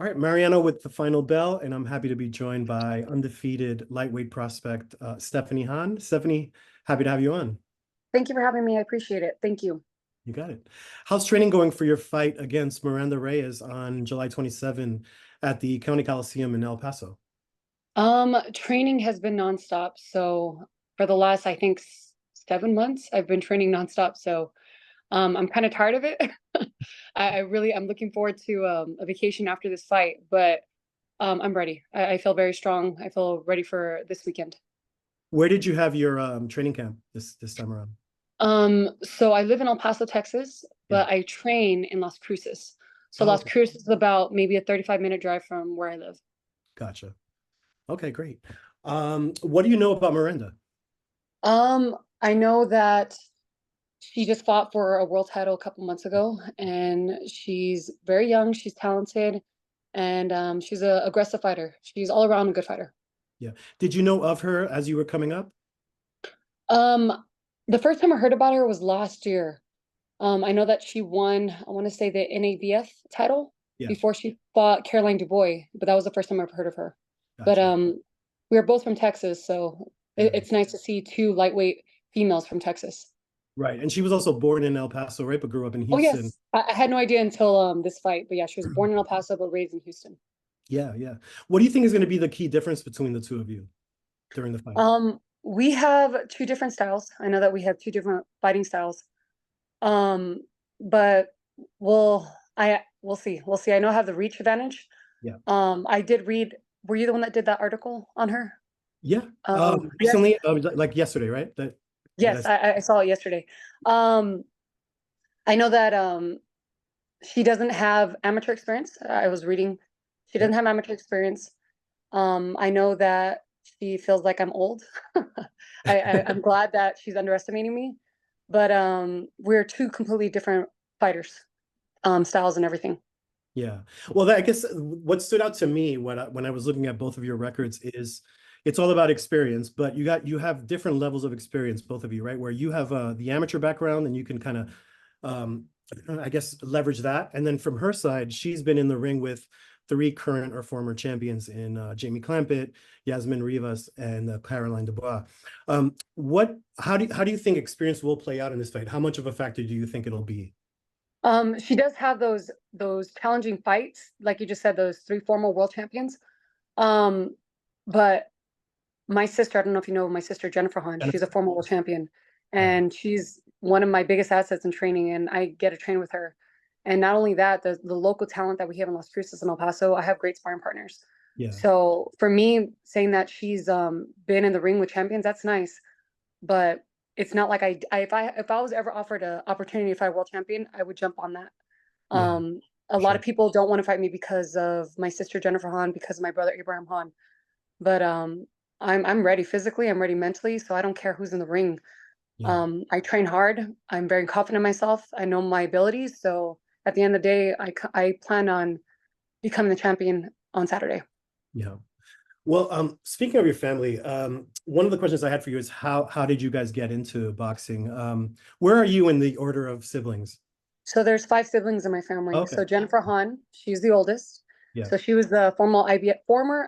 All right, Mariano with the final bell, and I'm happy to be joined by undefeated lightweight prospect Stephanie Han. Stephanie, happy to have you on. Thank you for having me. I appreciate it. Thank you. You got it. How's training going for your fight against Miranda Reyes on July 27 at the County Coliseum in El Paso? Training has been nonstop. So for the last, I think, 7 months, I've been training nonstop. So I'm kind of tired of it. I'm looking forward to a vacation after this fight, but I'm ready. I feel very strong. I feel ready for this weekend. Where did you have your training camp this time around? So I live in El Paso, Texas, Yeah. but I train in Las Cruces. So Oh, Las okay. Cruces is about maybe a 35-minute drive from where I live. Gotcha. Okay, great. What do you know about Miranda? I know that she just fought for a world title a couple months ago, and she's very young, she's talented, and she's a aggressive fighter. She's all around a good fighter. Yeah. Did you know of her as you were coming up? Um, the first time I heard about her was last year. I know that she won, I want to say the NABF title Yeah, before she fought Caroline Dubois, but that was the first time I've heard of her. But gotcha. we are both from Texas, so Yeah. it's nice to see two lightweight females from Texas. Right. And she was also born in El Paso, right? But grew up in Oh Houston. yes, I had no idea until this fight, but yeah, she was born in El Paso but raised in Houston. Yeah, yeah. What do you think is going to be the key difference between the two of you during the fight? We have two different styles. I know that we have two different fighting styles. Um, but we'll see. We'll see. I know I have the reach advantage. Yeah. I did read, were you the one that did that article on her? Yeah. Yes, Recently, like yesterday, right? That yes, I saw it yesterday. Um, I know that she doesn't have amateur experience. I was reading, she yeah. doesn't have amateur experience. I know that she feels like I'm old. I'm glad that she's underestimating me, but we're two completely different fighters, styles and everything. Yeah. Well, I guess what stood out to me when I was looking at both of your records is it's all about experience, but you have different levels of experience, both of you, right? Where you have the amateur background and you can kind of um, I guess leverage that. And then from her side, she's been in the ring with three current or former champions in Jamie Clampett, Yasmin Rivas, and Caroline Dubois. How do you think experience will play out in this fight? How much of a factor do you think it'll be? She does have those challenging fights, like you just said, those three former world champions. Um, but my sister, I don't know if you know my sister Jennifer Hahn, she's a Jennifer? former world champion, Yeah. and she's one of my biggest assets in training, and I get to train with her. And not only that, the local talent that we have in Las Cruces and El Paso, I have great sparring partners. Yeah. So for me, saying that she's been in the ring with champions, that's nice. But it's not like if I was ever offered an opportunity to fight world champion, I would jump on that. Yeah. A lot Sure. of people don't want to fight me because of my sister Jennifer Hahn, because of my brother Abraham Hahn. But I'm ready physically, I'm ready mentally, so I don't care who's in the ring. Yeah. I train hard. I'm very confident in myself. I know my abilities. So at the end of the day, I plan on becoming the champion on Saturday. Yeah. Well, speaking of your family, one of the questions I had for you is how did you guys get into boxing? Where are you in the order of siblings? So there's five siblings in my family. Okay. So Jennifer Hahn, she's the oldest. Yeah. So she was the former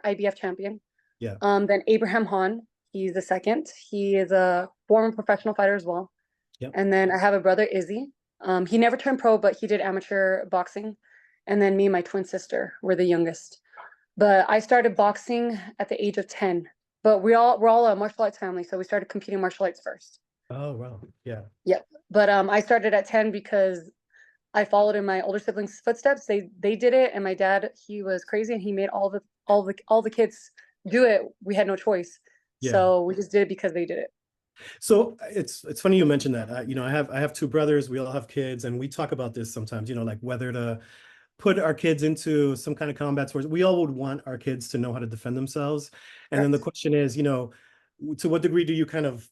IBF champion. Yeah. Then Abraham Hahn, he's the second. He is a former professional fighter as well. Yep. And then I have a brother, Izzy. He never turned pro, but he did amateur boxing. And then me and my twin sister were the youngest. But I started boxing at the age of 10. But we're all a martial arts family, so we started competing martial arts first. Oh, wow. Yeah. Yep. But I started at 10 because I followed in my older siblings' footsteps. They did it, and my dad, he was crazy, and he made all the kids do it. We had no choice, Yeah. so we just did it because they did it. So it's funny you mentioned that. I have two brothers. We all have kids, and we talk about this sometimes. Like whether to put our kids into some kind of combat sports. We all would want our kids to know how to defend themselves. And then the Correct. question is, to what degree do you kind of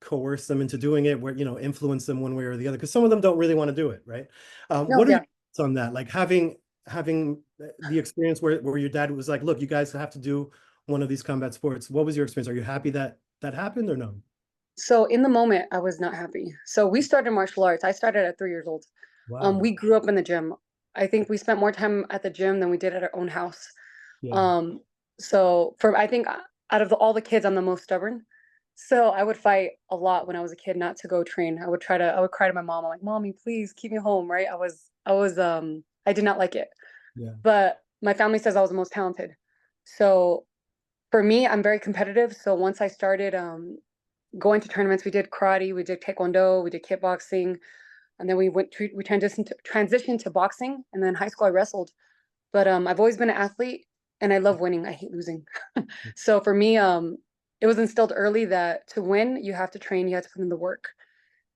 coerce them into doing it, where influence them one way or the other? Because some of them don't really want to do it, right? No, What are your yeah. thoughts on that? Like having the experience where your dad was like, look, you guys have to do one of these combat sports. What was your experience? Are you happy that that happened or no? So in the moment, I was not happy. So we started martial arts. I started at 3 years old. Wow. We grew up in the gym. I think we spent more time at the gym than we did at our own house. Yeah. Um, so for I think out of all the kids, I'm the most stubborn. So I would fight a lot when I was a kid not to go train. I would cry to my mom. I'm like, "Mommy, please keep me home," right? I did not like it. Yeah. But my family says I was the most talented. So for me, I'm very competitive. So once I started going to tournaments, we did karate, we did taekwondo, we did kickboxing, and then we transitioned to boxing. And then high school I wrestled. But I've always been an athlete, and I love winning. I hate losing. So for me, it was instilled early that to win, you have to train, you have to put in the work.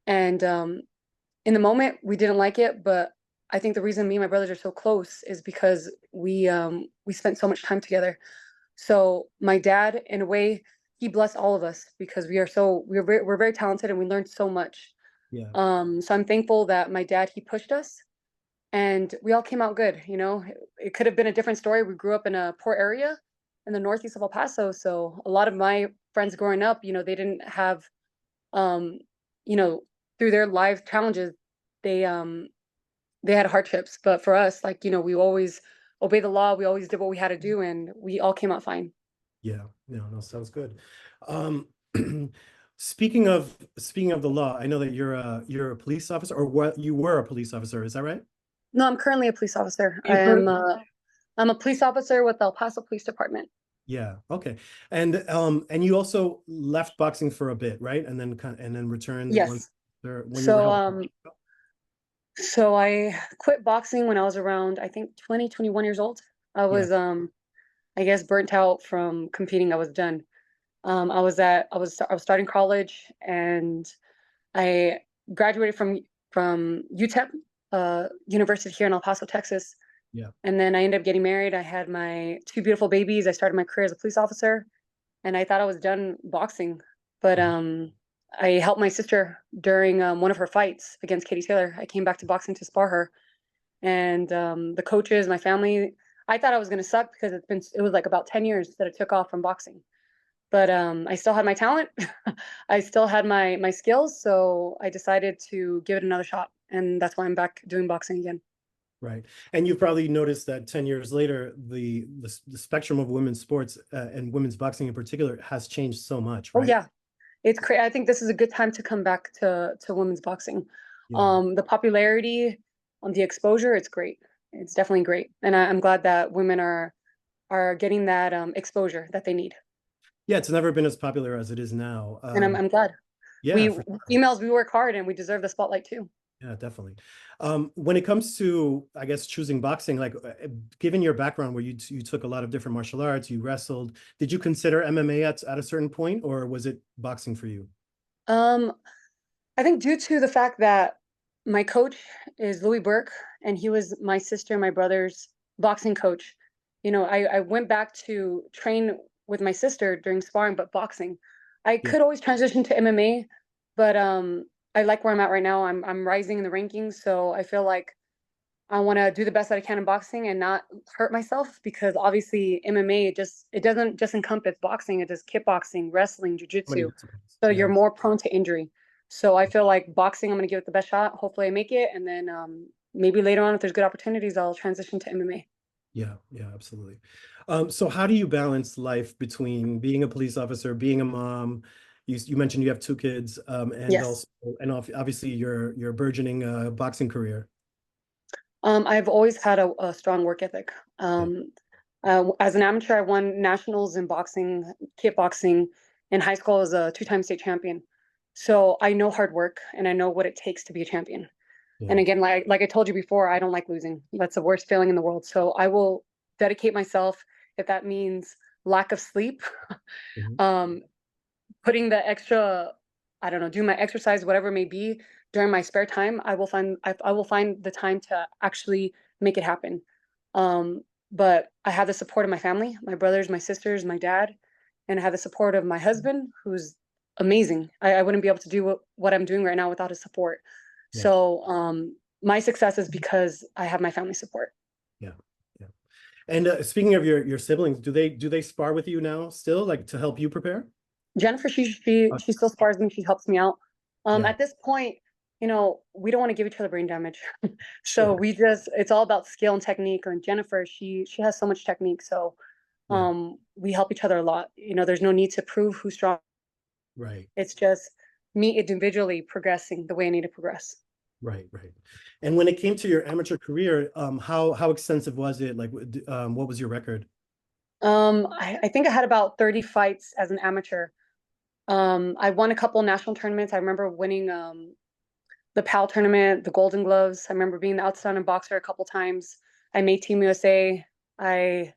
And in the moment, we didn't like it, but I think the reason me and my brothers are so close is because we spent so much time together. So my dad, in a way, he blessed all of us because we're very talented and we learned so much. Yeah. So I'm thankful that my dad, he pushed us and we all came out good. You know, it could have been a different story. We grew up in a poor area in the northeast of El Paso, so a lot of my friends growing up, you know, they didn't have, um, you know, through their life challenges, they um they had hardships. But for us, like, you know, we always obeyed the law. We always did what we had to do, and we all came out fine. Yeah. No, no, sounds good. Um, speaking of the law, I know that you're a police officer, or what you were a police officer, is that right? No, I'm currently a police officer. You currently? I'm a police officer with El Paso Police Department. Yeah, okay. And you also left boxing for a bit, right? And then returned once Yes. when you were So helping. so I quit boxing when I was around, I think 20, 21 years old. I Yeah, was I guess burnt out from competing. I was done. I was starting college, and I graduated from UTEP, university here in El Paso, Texas. yeah, And then I ended up getting married. I had my two beautiful babies. I started my career as a police officer, and I thought I was done boxing. But mhm, I helped my sister during one of her fights against Katie Taylor. I came back to boxing to spar her, and the coaches, my family. I thought I was going to suck because it was like about 10 years that it took off from boxing. But I still had my talent. I still had my skills, so I decided to give it another shot, and that's why I'm back doing boxing again. right. And you've probably noticed that 10 years later, the spectrum of women's sports and women's boxing in particular has changed so much, Oh right? yeah, it's crazy. I think this is a good time to come back to women's boxing. Yeah. The popularity, the exposure, it's great. It's definitely great, and I'm glad that women are getting that exposure that they need. Yeah, it's never been as popular as it is now. And I'm glad. Yeah, We for sure. females, we work hard and we deserve the spotlight too. Yeah, definitely. When it comes to, I guess, choosing boxing, like given your background where you took a lot of different martial arts, you wrestled, did you consider MMA at a certain point, or was it boxing for you? Um, I think due to the fact that my coach is Louis Burke, and he was my sister and my brother's boxing coach. You know, I went back to train with my sister during sparring, but boxing. I Yeah, could always transition to MMA, but I like where I'm at right now. I'm rising in the rankings, so I feel like I want to do the best that I can in boxing and not hurt myself because obviously MMA it doesn't just encompass boxing, it does kickboxing, wrestling, so many jujitsu. disciplines. So you're Yeah, more prone to injury. So I feel like boxing, I'm going to give it the best shot. Hopefully I make it, and then maybe later on if there's good opportunities, I'll transition to MMA. yeah, yeah, absolutely. So how do you balance life between being a police officer, being a mom? You mentioned you have two kids, and Yes. also obviously your burgeoning boxing career. I've always had a strong work ethic. Yeah, As an amateur, I won nationals in boxing, kickboxing. In high school, I was a two-time state champion. So I know hard work and I know what it takes to be a champion. yeah. And again, like I told you before, I don't like losing. That's the worst feeling in the world. So I will dedicate myself if that means lack of sleep, Mhm. um, putting the extra, I don't know, do my exercise, whatever it may be during my spare time. I will find the time to actually make it happen. But I have the support of my family, my brothers, my sisters, my dad, and I have the support of my husband, who's amazing. I wouldn't be able to do what I'm doing right now without his support. Yeah, So my success is because I have my family support. yeah, yeah. And speaking of your siblings, do they spar with you now still, like to help you prepare? Jennifer, Uh, she still spars me. She helps me out. yeah, At this point, we don't want to give each other brain damage. So Sure. it's all about skill and technique. And Jennifer, she has so much technique. So Yeah. we help each other a lot. There's no need to prove who's strong. Right. It's just me individually progressing the way I need to progress. Right. Right. And when it came to your amateur career, how extensive was it? Like, what was your record? I think I had about 30 fights as an amateur. I won a couple national tournaments. I remember winning the PAL tournament, the Golden Gloves. I remember being the outstanding boxer a couple times. I made Team USA. I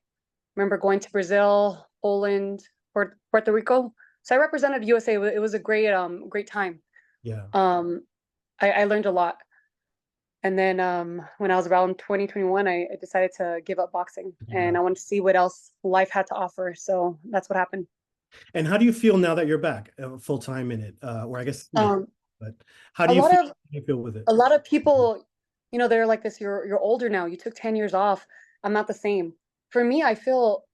remember going to Brazil, Poland, Puerto Rico. So I represented USA. It was a great time. Yeah. I learned a lot. And then when I was around 2021, I decided to give up boxing Give it and I up. wanted to see what else life had to offer. So that's what happened. And how do you feel now that you're back full time in it? Or I guess, yeah, Um, but how a do you lot feel? of How do you feel with it? a lot of people, they're like this. You're older now. You took 10 years off. I'm not the same. For me, I feel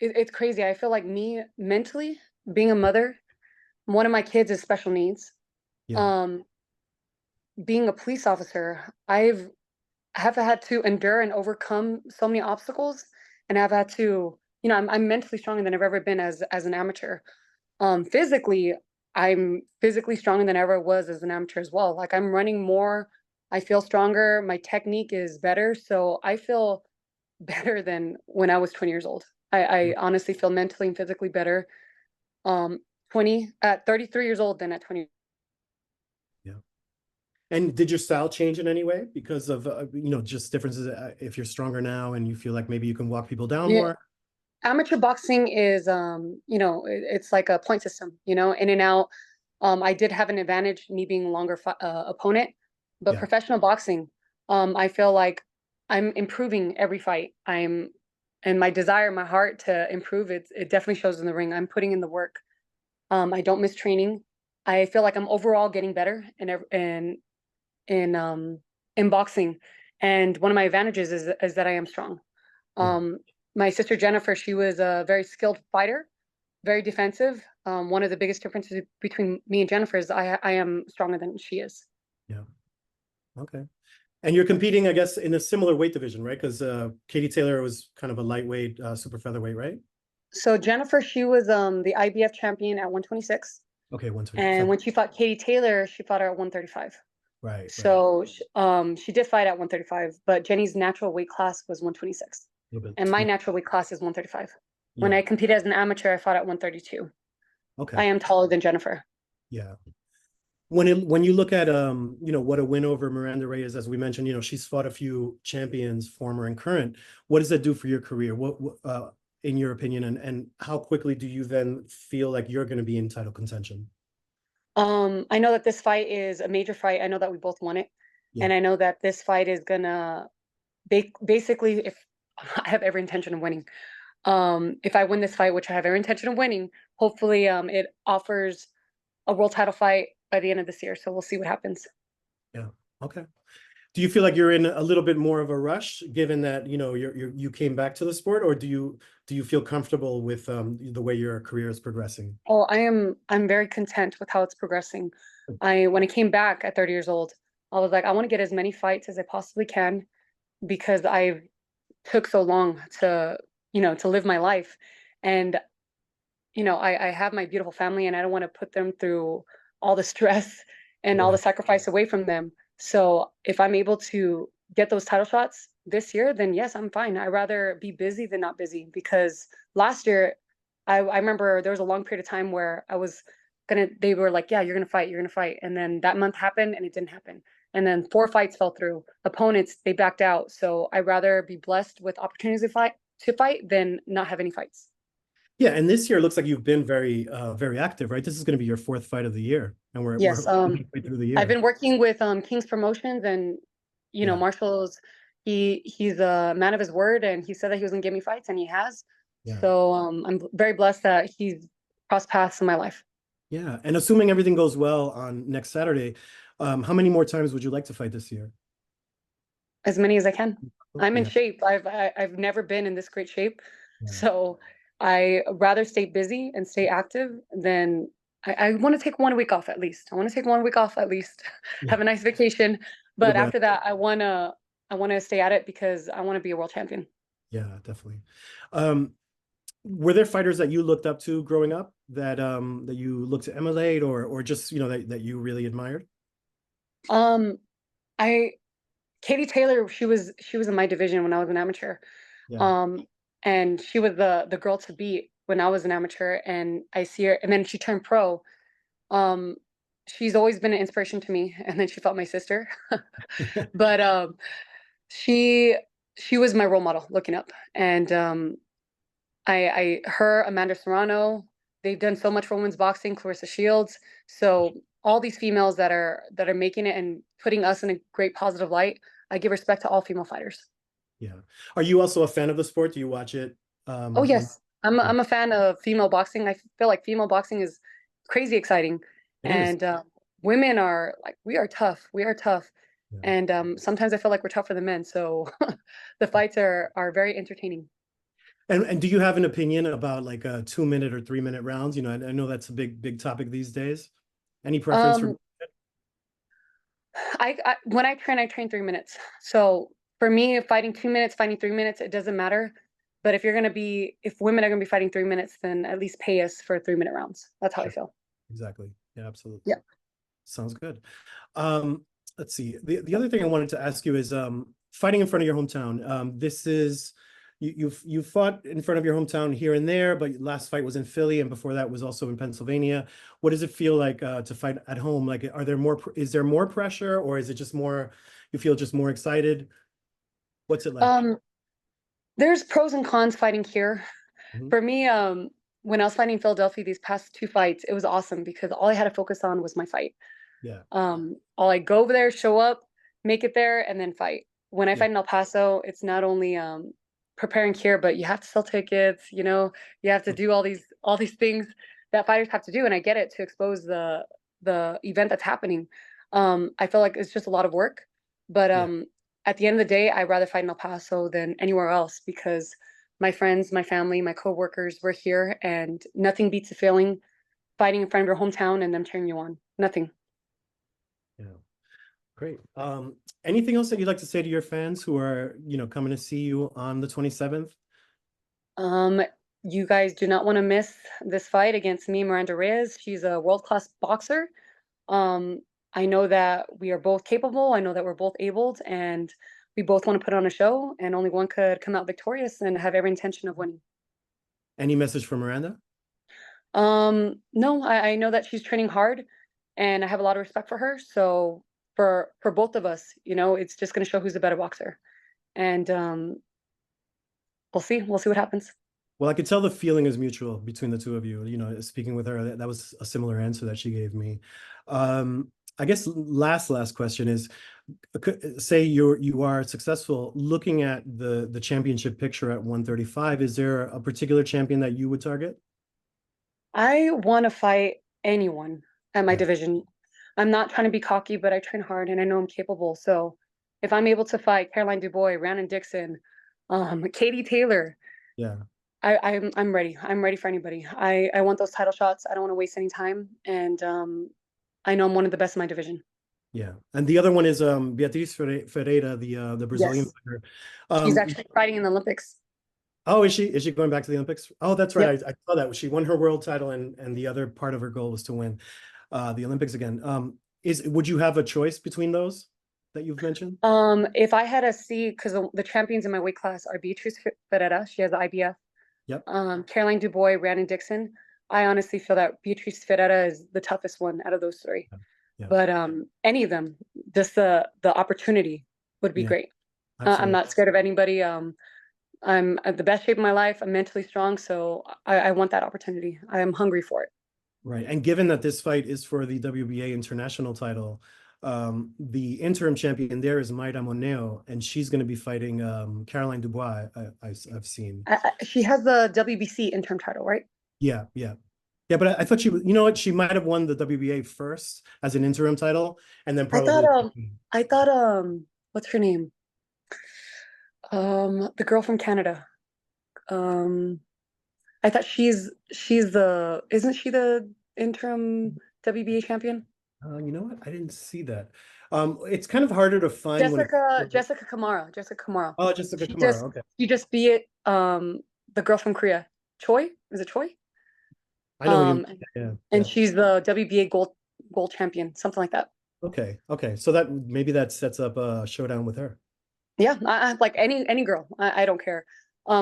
it's crazy. I feel like me mentally being a mother. One of my kids is special needs. Yeah. Um, being a police officer, have had to endure and overcome so many obstacles, and I've had to, I'm mentally stronger than I've ever been as an amateur. Physically, I'm physically stronger than I ever was as an amateur as well. Like I'm running more, I feel stronger, my technique is better, so I feel better than when I was 20 years old. I honestly feel mentally and physically better. Um, 20 at 33 years old than at 20. Yeah. And did your style change in any way because of just differences? If you're stronger now and you feel like maybe you can walk people down Yeah, more? amateur boxing is it's like a point system, in and out. I did have an advantage me being longer opponent, but Yeah. professional boxing, I feel like I'm improving every fight. And my desire, my heart to improve, it definitely shows in the ring. I'm putting in the work. I don't miss training. I feel like I'm overall getting better in in boxing. And one of my advantages is that I am strong. Yeah. um, my sister Jennifer, she was a very skilled fighter, very defensive. One of the biggest differences between me and Jennifer is I am stronger than she is. Yeah. Okay. And you're competing, I guess, in a similar weight division, right? Because Katie Taylor was kind of a lightweight, super featherweight, right? So Jennifer, she was the IBF champion at 126, Okay, 120. and So, when she fought Katie Taylor, she fought her at 135. right, right. So she did fight at 135, but Jenny's natural weight class was 126, A little bit and my too. natural weight class is 135. When Yeah. I competed as an amateur, I fought at 132. I Okay. am taller than Jennifer. Yeah. When you look at what a win over Miranda Reyes, as we mentioned, she's fought a few champions, former and current. What does that do for your career? What in your opinion, and how quickly do you then feel like you're going to be in title contention? I know that this fight is a major fight. I know that we both won it. Yeah. And I know that this fight is gonna basically, if I have every intention of winning. If I win this fight, which I have every intention of winning, hopefully it offers a world title fight by the end of this year. So we'll see what happens. Yeah. Okay. Do you feel like you're in a little bit more of a rush, given that you came back to the sport, or do you feel comfortable with the way your career is progressing? Oh, I'm very content with how it's progressing. When I came back at 30 years old, I was like, I want to get as many fights as I possibly can because I took so long to live my life. And I have my beautiful family and I don't want to put them through all the stress and all the Right. sacrifice away from them. So if I'm able to get those title shots this year, then yes, I'm fine. I'd rather be busy than not busy because last year I remember there was a long period of time where they were like, yeah, you're gonna fight. And then that month happened and it didn't happen. And then 4 fights fell through. Opponents, they backed out. So I'd rather be blessed with opportunities to fight than not have any fights. Yeah, and this year looks like you've been very active, right? This is going to be your fourth fight of the year, and we're Yes, halfway through the I've year. been working with King's Promotions and Yeah, Marshall's he's a man of his word and he said that he was gonna give me fights and he has. yeah, So I'm very blessed that he's crossed paths in my life. yeah. And assuming everything goes well on next Saturday, how many more times would you like to fight this year? As many as I can. I'm in Yeah, shape. I've never been in this great shape. yeah, So I rather stay busy and stay active than I want to take 1 week off at least. I want to take 1 week off at least, Yeah, have a nice vacation. for the But brand. after that, I wanna stay at it because I want to be a world champion. Yeah, definitely. Um, were there fighters that you looked up to growing up that you looked to emulate or just that you really admired? Um, I Katie Taylor, she was in my division when I was an amateur. Yeah. Um, and she was the girl to beat when I was an amateur, and I see her, and then she turned pro. Um, she's always been an inspiration to me, and then she fought my sister. But she she was my role model looking up, and her, Amanda Serrano, they've done so much for women's boxing. Clarissa Shields, so all these females that are making it and putting us in a great positive light. I give respect to all female fighters. Yeah. Are you also a fan of the sport? Do you watch it? Oh When yes, I'm a, Yeah, I'm a fan of female boxing. I feel like female boxing is crazy exciting, it is. and women are like we are tough. We are tough, Yeah. and sometimes I feel like we're tougher than men. So the fights are very entertaining. And do you have an opinion about like 2 minute or 3 minute rounds? I know that's a big topic these days. Any preference for? Um, I when I train 3 minutes. So for me, fighting 2 minutes, fighting 3 minutes, it doesn't matter. But if women are gonna be fighting 3 minutes, then at least pay us for 3 minute rounds. That's how I Sure. feel. Exactly. Yeah, absolutely. Yeah. Sounds good. Um, let's see. The other thing I wanted to ask you is fighting in front of your hometown. This is you've fought in front of your hometown here and there, but your last fight was in Philly, and before that was also in Pennsylvania. What does it feel like to fight at home? Like, is there more pressure, or is it just more you feel just more excited? What's it like? Um, there's pros and cons fighting here. Mhm. For me, when I was fighting in Philadelphia these past two fights, it was awesome because all I had to focus on was my fight. Yeah, All I go over there, show up, make it there, and then fight. When I yeah, fight in El Paso, it's not only preparing here, but you have to sell tickets. You have to do all these things that fighters have to do, and I get it to expose the event that's happening. I feel like it's just a lot of work, but yeah. at the end of the day, I'd rather fight in El Paso than anywhere else because my friends, my family, my coworkers were here, and nothing beats the feeling fighting in front of your hometown and them cheering you on. Nothing. Yeah. Great. Anything else that you'd like to say to your fans who are, coming to see you on the 27th? Um, you guys do not want to miss this fight against me, Miranda Reyes. She's a world-class boxer. Um, I know that we are both capable. I know that we're both abled, and we both want to put on a show, and only one could come out victorious and have every intention of winning. Any message for Miranda? No, I know that she's training hard, and I have a lot of respect for her. So for both of us, it's just going to show who's a better boxer, and we'll see. We'll see what happens. Well, I could tell the feeling is mutual between the two of you. Speaking with her, that was a similar answer that she gave me. I guess last question is, say you are successful. Looking at the championship picture at 135, is there a particular champion that you would target? I want to fight anyone at my Yeah, division. I'm not trying to be cocky, but I train hard and I know I'm capable. So if I'm able to fight Caroline Dubois, Rhiannon Dixon, Katie Taylor, yeah, I'm ready. I'm ready for anybody. I want those title shots. I don't want to waste any time, and I know I'm one of the best in my division. yeah. And the other one is Beatriz Ferreira, the Brazilian Yes, fighter. she's Um, actually fighting in the Olympics. Oh, is she? Is she going back to the Olympics? Oh, that's right. Yep. I saw that. She won her world title, and the other part of her goal was to win the Olympics again. Would you have a choice between those that you've mentioned? If I had a see, because the champions in my weight class are Beatriz Ferreira, she has the IBF, Yep. Caroline Dubois, Rhiannon Dixon. I honestly feel that Beatriz Ferreira is the toughest one out of those three. Yeah. But any of them, just the opportunity would be Yeah. great. I'm Absolutely. not scared of anybody. I'm at the best shape of my life. I'm mentally strong, so I want that opportunity. I am hungry for it. Right. And given that this fight is for the WBA International title, the interim champion there is Mayra Moneo, and she's going to be fighting Caroline Dubois. I've seen. She has the WBC interim title, right? Yeah, yeah. Yeah, but I thought you know what? She might have won the WBA first as an interim title, and then I thought probably. I thought what's her name? The girl from Canada. Um I thought she's the isn't she the interim WBA champion? You know what? I didn't see that. It's kind of harder to find when it Jessica Kamara. Jessica Kamara. Oh, Jessica She just Kamara. Okay. she just beat the girl from Korea. Choi? Is it Choi? I know who you mean. And, Yeah, and yeah. she's the WBA gold champion, something like that. Okay, okay. So that maybe that sets up a showdown with her. Yeah, I like any girl. I don't care.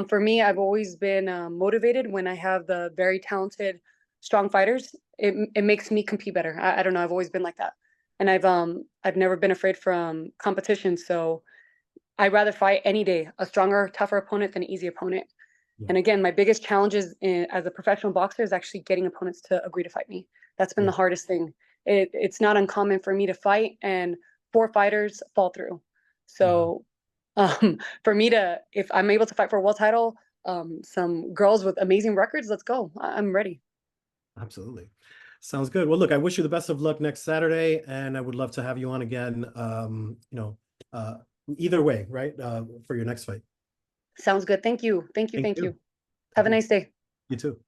For me, I've always been motivated when I have the very talented, strong fighters. It makes me compete better. I don't know. I've always been like that, and I've never been afraid from competition. So I'd rather fight any day a stronger, tougher opponent than an easy opponent. Yeah, And again, my biggest challenges as a professional boxer is actually getting opponents to agree to fight me. That's been yeah, the hardest thing. It's not uncommon for me to fight and 4 fighters fall through. wow. So for me to, if I'm able to fight for a world title, some girls with amazing records, let's go. I'm ready. Absolutely. Sounds good. Well, look, I wish you the best of luck next Saturday, and I would love to have you on again, uh, either way, right? For your next fight. Sounds good. Thank you. Thank you. Thank Thank you. you. Have a nice day. You too.